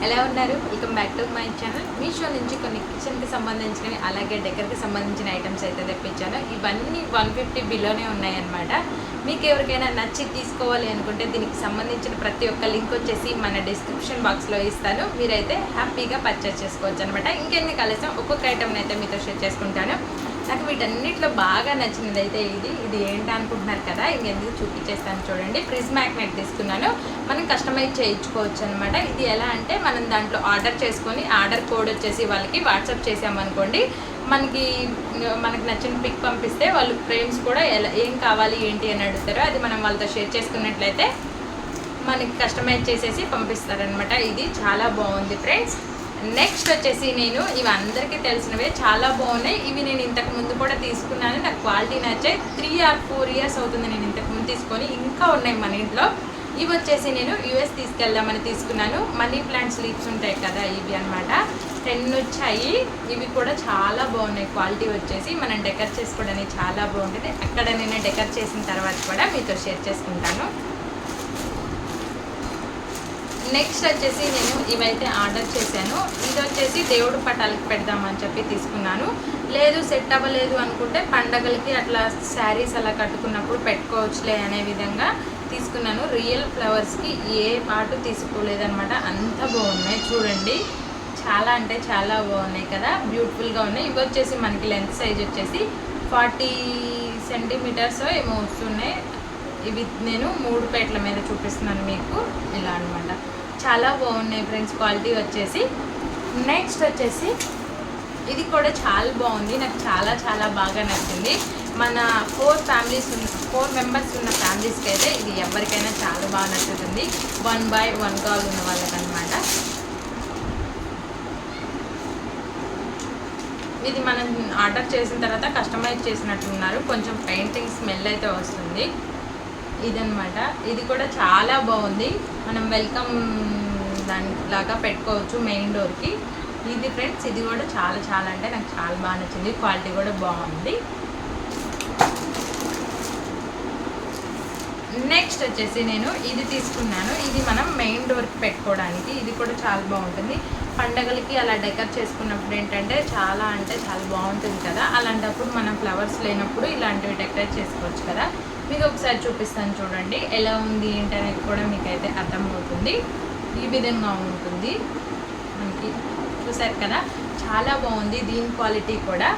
ఎలా ఉన్నారు? Welcome back to my channel. Meesho నుంచి కొన్ని కిచెన్కి సంబంధించినవి అలాగే డెకర్కి సంబంధించిన ఐటమ్స్ అయితే తెప్పించాను. ఇవన్నీ 150 బిలోనే ఉన్నాయన్నమాట. మీకు ఎవరికైనా నచ్చి తీసుకోవాలి అనుకుంటే దీనికి సంబంధించిన ప్రతి ఒక్క లింక్ వచ్చేసి మన డిస్క్రిప్షన్ బాక్స్లో ఇస్తాను. మీరైతే హ్యాపీగా పర్చేస్ చేసుకోవచ్చు అనమాట. ఇంకెన్ని కలిసాం ఒక్కొక్క ఐటమ్ని అయితే మీతో షేర్ చేసుకుంటాను. నాకు వీటన్నిటిలో బాగా నచ్చినది అయితే ఇది ఏంటి అనుకుంటున్నారు కదా, ఇంకెందుకు చూపించేస్తాను చూడండి. ఫ్రిజ్ మ్యాగ్నెట్ తీసుకున్నాను. మనం కస్టమైజ్ చేయించుకోవచ్చు అనమాట. ఇది ఎలా అంటే మనం దాంట్లో ఆర్డర్ చేసుకొని ఆర్డర్ కోడ్ వచ్చేసి వాళ్ళకి వాట్సాప్ చేసామనుకోండి, మనకి నచ్చిన పిక్ పంపిస్తే వాళ్ళు ఫ్రేమ్స్ కూడా ఏం కావాలి ఏంటి అని అడుగుతారో అది మనం వాళ్ళతో షేర్ చేసుకున్నట్లయితే మనకి కస్టమైజ్ చేసేసి పంపిస్తారనమాట. ఇది చాలా బాగుంది ఫ్రెండ్స్. నెక్స్ట్ వచ్చేసి నేను ఇవి అందరికీ తెలిసినవే, చాలా బాగున్నాయి. ఇవి నేను ఇంతకు ముందు కూడా తీసుకున్నాను, నాకు క్వాలిటీ నచ్చాయి. 3 or 4 years అవుతుంది నేను ఇంతకు ముందు తీసుకొని, ఇంకా ఉన్నాయి మన ఇంట్లో. ఇవి వచ్చేసి నేను యూఎస్ తీసుకెళ్దామని తీసుకున్నాను. మనీ ప్లాంట్ స్లీప్స్ ఉంటాయి కదా, ఇవి అనమాట. 10 వచ్చాయి. ఇవి కూడా చాలా బాగున్నాయి. క్వాలిటీ వచ్చేసి మనం డెకర్ చేసుకోవడానికి చాలా బాగుంటుంది. అక్కడ నేను డెకర్ చేసిన తర్వాత కూడా మీతో షేర్ చేసుకుంటాను. నెక్స్ట్ వచ్చేసి నేను ఇవైతే ఆర్డర్ చేశాను. ఇది వచ్చేసి దేవుడు పటాలకి పెడదామని చెప్పి తీసుకున్నాను. లేదు సెట్ అవ్వలేదు అనుకుంటే పండగలకి అట్లా శారీస్ అలా కట్టుకున్నప్పుడు పెట్టుకోవచ్చులే అనే విధంగా తీసుకున్నాను. రియల్ ఫ్లవర్స్కి ఏ పాటు తీసుకోలేదనమాట. అంత బాగున్నాయి చూడండి. చాలా అంటే చాలా బాగున్నాయి కదా, బ్యూటిఫుల్గా ఉన్నాయి. ఇవి వచ్చేసి మనకి లెంత్ సైజ్ వచ్చేసి 40 సెంటీమీటర్స్ ఏమో వస్తున్నాయి. ఇవి నేను 3 పేట్ల మీద చూపిస్తున్నాను మీకు, ఇలా అనమాట. చాలా బాగున్నాయి ఫ్రెండ్స్ క్వాలిటీ వచ్చేసి. నెక్స్ట్ వచ్చేసి ఇది కూడా చాలా బాగుంది, నాకు చాలా చాలా బాగా నచ్చింది. మన 4 మెంబర్స్ ఉన్న ఫ్యామిలీస్కి అయితే ఇది ఎవరికైనా చాలా బాగా నచ్చుతుంది. 1 by 1 కాల్ ఉన్న వాళ్ళకనమాట. ఇది మనం ఆర్డర్ చేసిన తర్వాత కస్టమైజ్ చేసినట్టున్నారు. కొంచెం పెయింటింగ్ స్మెల్ అయితే వస్తుంది. ఇదనమాట. ఇది కూడా చాలా బాగుంది. మనం వెల్కమ్ దానిలాగా పెట్టుకోవచ్చు మెయిన్ డోర్కి. ఇది ఫ్రెండ్స్, ఇది కూడా చాలా చాలా అంటే నాకు చాలా బాగా నచ్చింది. క్వాలిటీ కూడా బాగుంది. నెక్స్ట్ వచ్చేసి నేను ఇది తీసుకున్నాను. ఇది మనం మెయిన్ డోర్కి పెట్టుకోవడానికి. ఇది కూడా చాలా బాగుంటుంది. పండగలకి అలా డెకర్ చేసుకున్నప్పుడు ఏంటంటే చాలా అంటే చాలా బాగుంటుంది కదా. అలాంటప్పుడు మనం ఫ్లవర్స్ లేనప్పుడు ఇలాంటివి డెకరేట్ చేసుకోవచ్చు కదా. మీకు ఒకసారి చూపిస్తాను చూడండి ఎలా ఉంది ఏంటి అనేది కూడా మీకైతే అర్థమవుతుంది. ఈ విధంగా ఉంటుంది మనకి, చూసారు కదా, చాలా బాగుంది. దీని క్వాలిటీ కూడా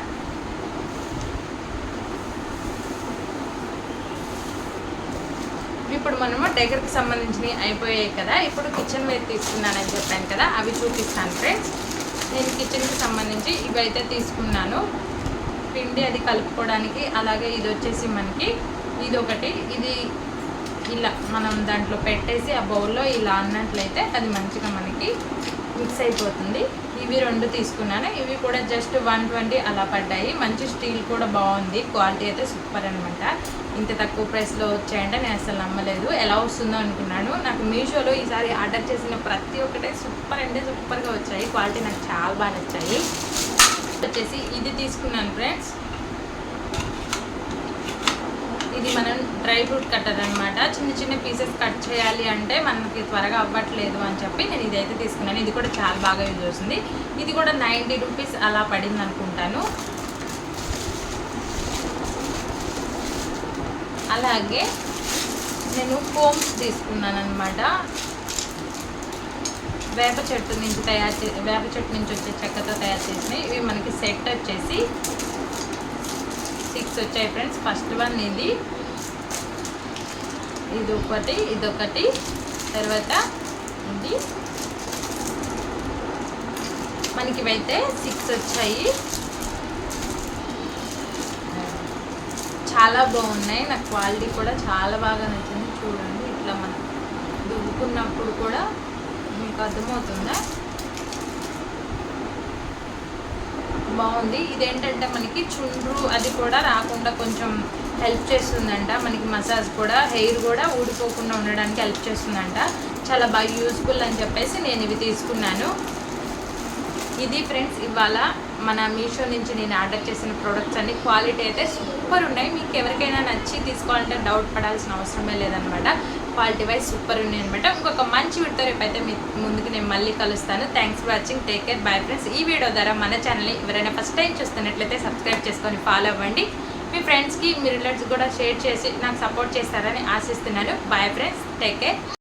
ఇప్పుడు మనము డెకర్కి సంబంధించినవి అయిపోయాయి కదా. ఇప్పుడు కిచెన్ వేర్ తీసుకున్నానని చెప్పాను కదా, అవి చూపిస్తాను ఫ్రెండ్స్. నేను కిచెన్కి సంబంధించి ఇవైతే తీసుకున్నాను. పిండి అది కలుపుకోవడానికి. అలాగే ఇది వచ్చేసి మనకి ఇది ఒకటి, ఇది ఇలా మనం దాంట్లో పెట్టేసి ఆ బౌల్లో ఇలా అన్నట్లయితే అది మంచిగా మనకి మిక్స్ అయిపోతుంది. ఇవి 2 తీసుకున్నాను. ఇవి కూడా జస్ట్ 120 అలా పడ్డాయి. మంచి స్టీల్ కూడా బాగుంది. క్వాలిటీ అయితే సూపర్ అనమాట. ఇంత తక్కువ ప్రైస్లో వచ్చాయంటే నేను అసలు నమ్మలేదు. ఎలా వస్తుందో అనుకున్నాను. నాకు మీషోలో ఈసారి ఆర్డర్ చేసిన ప్రతి ఒక్కటే సూపర్ అంటే సూపర్గా వచ్చాయి. క్వాలిటీ నాకు చాలా బాగా నచ్చాయి. వచ్చేసి ఇది తీసుకున్నాను ఫ్రెండ్స్. ఇది మనం డ్రై ఫ్రూట్ కట్టర్ అనమాట. చిన్న చిన్న పీసెస్ కట్ చేయాలి అంటే మనకి త్వరగా అవ్వట్లేదు అని చెప్పి నేను ఇదైతే తీసుకున్నాను. ఇది కూడా చాలా బాగా యూజ్ అవుతుంది. ఇది కూడా 90 రూపీస్ అలా పడింది అనుకుంటాను. అలాగే నేను కోమ్స్ తీసుకున్నాను అనమాట. వేప చెట్టు నుంచి వచ్చే చెక్కతో తయారు చేసినవి. ఇవి మనకి సెట్ వచ్చేసి 6 వచ్చాయి ఫ్రెండ్స్. ఫస్ట్ వన్ ఇది ఒకటి, ఇదొకటి, తర్వాత ఇది మనకి ఇవైతే 6 వచ్చాయి. చాలా బాగున్నాయి. నాకు క్వాలిటీ కూడా చాలా బాగా నచ్చింది. చూడండి, ఇట్లా మనం దువ్వుకున్నప్పుడు కూడా మీకు అర్థమవుతుందా, బాగుంది. ఇదేంటంటే మనకి చుండ్రు అది కూడా రాకుండా కొంచెం హెల్ప్ చేస్తుందంట. మనకి మసాజ్ కూడా, హెయిర్ కూడా ఊడిపోకుండా ఉండడానికి హెల్ప్ చేస్తుందంట. చాలా బాగా యూస్ఫుల్ అని చెప్పేసి నేను ఇవి తీసుకున్నాను. ఇది ఫ్రెండ్స్ ఇవాళ మన మీషో నుంచి నేను ఆర్డర్ చేసిన ప్రోడక్ట్స్ అన్ని క్వాలిటీ అయితే సూపర్ ఉన్నాయి. మీకు ఎవరికైనా నచ్చి తీసుకోవాలంటే డౌట్ పడాల్సిన అవసరమే లేదనమాట. క్వాలిటీ వైజ్ సూపర్ ఉన్నాయి అనమాట. ఇంకొక మంచి వీడితో రేపైతే మీ ముందుకు నేను మళ్ళీ కలుస్తాను. Thanks for watching. Take care. Bye friends. ఈ వీడియో ద్వారా మన ఛానల్ని ఎవరైనా ఫస్ట్ టైం చూస్తున్నట్లయితే సబ్స్క్రైబ్ చేసుకొని ఫాలో అవ్వండి. మీ ఫ్రెండ్స్కి మీ రిలేటివ్స్ కూడా షేర్ చేసి నాకు సపోర్ట్ చేస్తారని ఆశిస్తున్నాను. Bye friends. Take care.